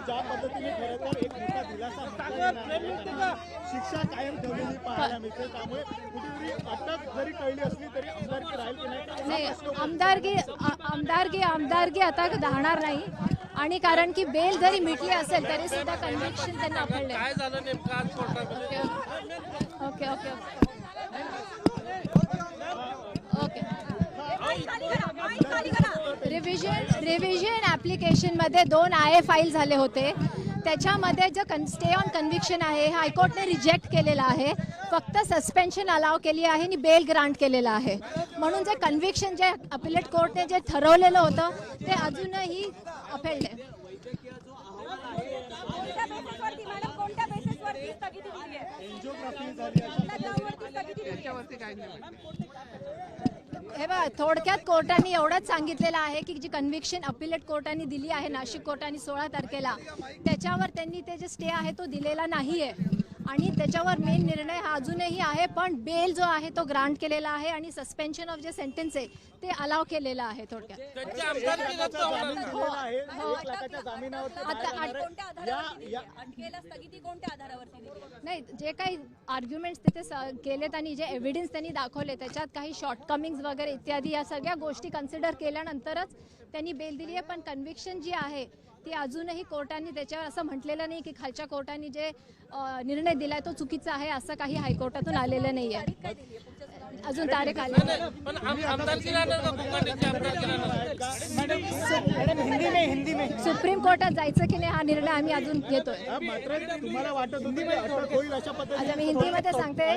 ज्या पद्धतीने खरं तर एक मोठा दिलासा शिक्षा कायम ठेवलेली पाहायला मिळते, त्यामुळे कुठेतरी अटक जरी कळली असली तरी आमदारकी राहील की नाही आमदारकी आता राहणार नाही. आणि कारण की बेल जरी मिटली असेल तरी सुद्धा कन्व्हिक्शन त्यांना अपडले. काय झालं नेमकं आज कोर्टामध्ये? ओके ओके ओके रिव्हिजन ॲप्लिकेशनमध्ये 2 IA फाईल झाले होते. त्याच्यामध्ये जो स्टे ऑन कन्व्हिक्शन आहे हायकोर्टने रिजेक्ट केलेला आहे. फक्त सस्पेन्शन अलाव केली आहे आणि बेल ग्रांट केलेला आहे. म्हणून जे कन्व्हिक्शन जे अपिलेट कोर्टने जे ठरवलेलं होतं ते अजूनही अपेलले. हे बघा, थोडक्यात कोर्टाने एवढंच सांगितलेलं आहे की जी कन्व्हिक्शन अपिलेट कोर्टाने दिली आहे नाशिक कोर्टाने 16 तारखेला, त्याच्यावर त्यांनी ते जे स्टे आहे तो दिलेला नाही आहे. आणि त्याच्यावर मेन निर्णय हा अजूनही आहे. पण बेल जो आहे तो ग्रांट केलेला आहे आणि सस्पेन्शन ऑफ जे सेंटेन्स आहे ते अलाव केलेलं आहे. थोडक्यात नाही, जे काही आर्ग्युमेंट्स तिथे केलेत आणि जे एव्हिडन्स त्यांनी दाखवले त्याच्यात काही शॉर्टकमिंग्स वगैरे इत्यादी या सगळ्या गोष्टी कन्सिडर केल्यानंतरच त्यांनी बेल दिली आहे. पण कन्व्हिक्शन जी आहे ती अजूनही कोर्टाने त्याच्यावर असं म्हटलेलं नाही की खालच्या कोर्टाने जे निर्णय दिलाय तो चुकीचा आहे, असं काही हायकोर्टातून आलेलं नाही आहे. अजून तारीख आली सुप्रीम कोर्टात जायचं की नाही हा निर्णय आम्ही अजून घेतोय. मात्र तुम्हाला वाटत होती आता मी हिंदीमध्ये सांगते.